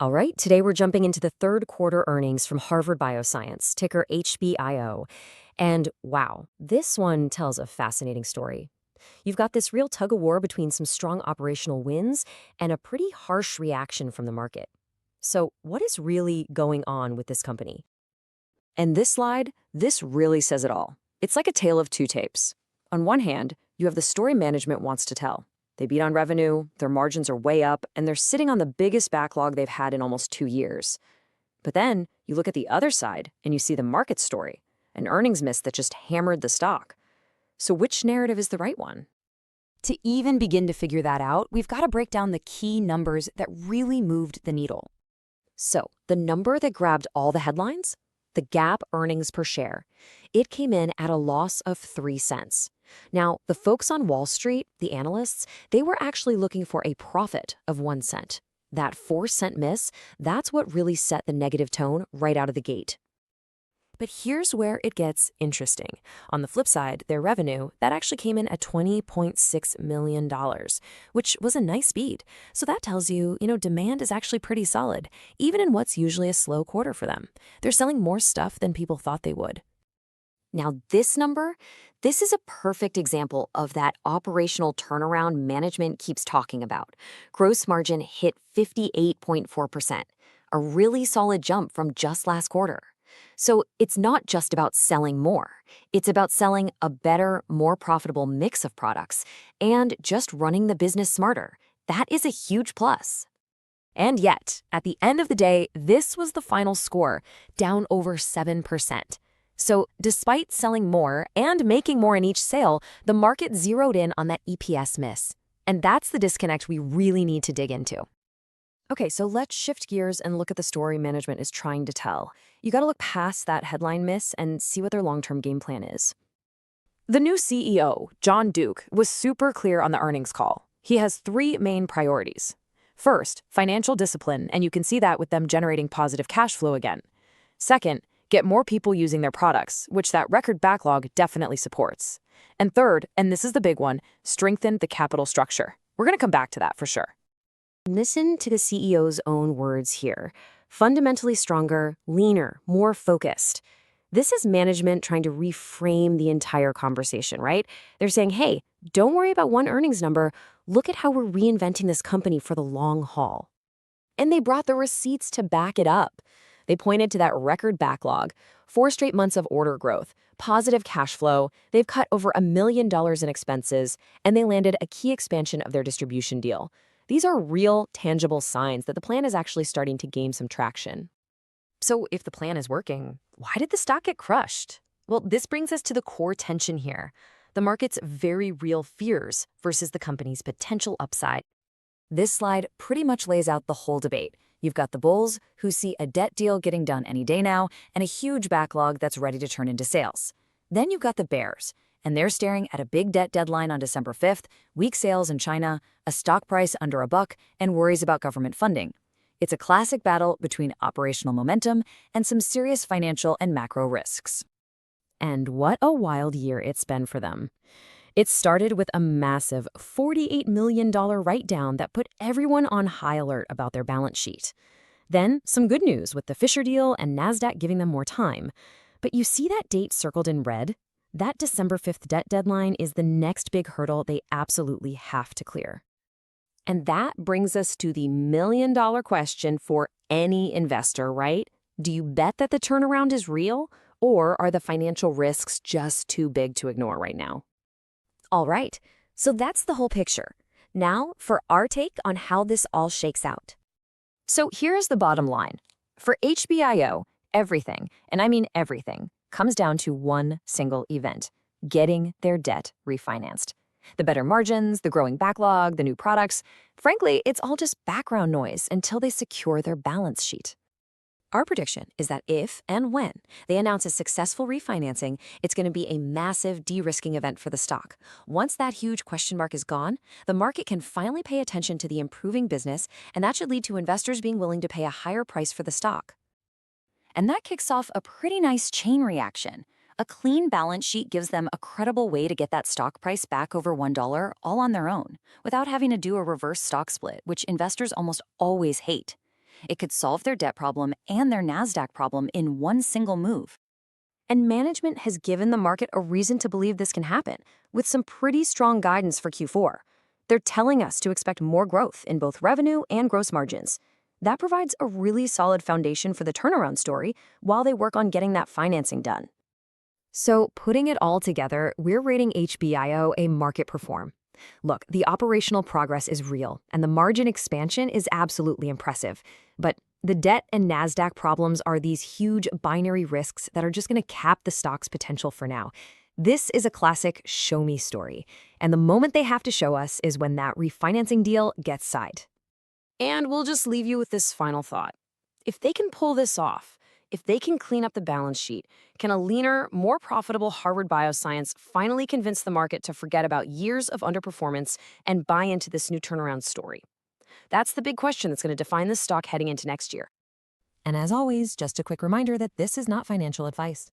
All right, today we're jumping into the third quarter earnings from Harvard Bioscience, ticker HBIO. And wow, this one tells a fascinating story. You've got this real tug of war between some strong operational wins and a pretty harsh reaction from the market. So, what is really going on with this company? And this slide, this really says it all. It's like a tale of two tapes. On one hand, you have the story management wants to tell. They beat on revenue, their margins are way up, and they're sitting on the biggest backlog they've had in almost 2 years. But then you look at the other side and you see the market story, an earnings miss that just hammered the stock. So which narrative is the right one? To even begin to figure that out, we've got to break down the key numbers that really moved the needle. So, the number that grabbed all the headlines? The GAAP earnings per share. It came in at a loss of 3 cents. Now, the folks on Wall Street, the analysts, they were actually looking for a profit of 1 cent. That 4-cent miss, that's what really set the negative tone right out of the gate. But here's where it gets interesting. On the flip side, their revenue, that actually came in at $20.6 million, which was a nice beat. So that tells you, demand is actually pretty solid, even in what's usually a slow quarter for them. They're selling more stuff than people thought they would. Now, this number, this is a perfect example of that operational turnaround management keeps talking about. Gross margin hit 58.4%, a really solid jump from just last quarter. So it's not just about selling more. It's about selling a better, more profitable mix of products and just running the business smarter. That is a huge plus. And yet, at the end of the day, this was the final score, down over 7%. So despite selling more and making more in each sale, the market zeroed in on that EPS miss. And that's the disconnect we really need to dig into. Okay, so let's shift gears and look at the story management is trying to tell. You got to look past that headline miss and see what their long-term game plan is. The new CEO, John Duke, was super clear on the earnings call. He has 3 main priorities. First, financial discipline, and you can see that with them generating positive cash flow again. Second, get more people using their products, which that record backlog definitely supports. And third, and this is the big one, strengthen the capital structure. We're going to come back to that for sure. Listen to the CEO's own words here. Fundamentally stronger, leaner, more focused. This is management trying to reframe the entire conversation, right? They're saying, hey, don't worry about one earnings number. Look at how we're reinventing this company for the long haul. And they brought the receipts to back it up. They pointed to that record backlog, 4 straight months of order growth, positive cash flow, they've cut over $1 million in expenses, and they landed a key expansion of their distribution deal. These are real, tangible signs that the plan is actually starting to gain some traction. So if the plan is working, why did the stock get crushed? Well, this brings us to the core tension here, the market's very real fears versus the company's potential upside. This slide pretty much lays out the whole debate. You've got the bulls, who see a debt deal getting done any day now, and a huge backlog that's ready to turn into sales. Then you've got the bears, and they're staring at a big debt deadline on December 5th, weak sales in China, a stock price under $1, and worries about government funding. It's a classic battle between operational momentum and some serious financial and macro risks. And what a wild year it's been for them. It started with a massive $48 million write-down that put everyone on high alert about their balance sheet. Then, some good news with the Fisher deal and Nasdaq giving them more time. But you see that date circled in red? That December 5th debt deadline is the next big hurdle they absolutely have to clear. And that brings us to the million-dollar question for any investor, right? Do you bet that the turnaround is real, or are the financial risks just too big to ignore right now? All right, so that's the whole picture. Now for our take on how this all shakes out. So here's the bottom line. For HBIO, everything, and I mean everything, comes down to one single event: getting their debt refinanced. The better margins, the growing backlog, the new products, frankly, it's all just background noise until they secure their balance sheet. Our prediction is that if and when they announce a successful refinancing, it's going to be a massive de-risking event for the stock. Once that huge question mark is gone, the market can finally pay attention to the improving business, and that should lead to investors being willing to pay a higher price for the stock. And that kicks off a pretty nice chain reaction. A clean balance sheet gives them a credible way to get that stock price back over $1 all on their own, without having to do a reverse stock split, which investors almost always hate. It could solve their debt problem and their Nasdaq problem in one single move. And management has given the market a reason to believe this can happen, with some pretty strong guidance for Q4. They're telling us to expect more growth in both revenue and gross margins. That provides a really solid foundation for the turnaround story while they work on getting that financing done. So, putting it all together, we're rating HBIO a market perform. Look, the operational progress is real, and the margin expansion is absolutely impressive. But the debt and Nasdaq problems are these huge binary risks that are just going to cap the stock's potential for now. This is a classic show-me story, and the moment they have to show us is when that refinancing deal gets signed. And we'll just leave you with this final thought. If they can pull this off, if they can clean up the balance sheet, can a leaner, more profitable Harvard Bioscience finally convince the market to forget about years of underperformance and buy into this new turnaround story? That's the big question that's going to define this stock heading into next year. And as always, just a quick reminder that this is not financial advice.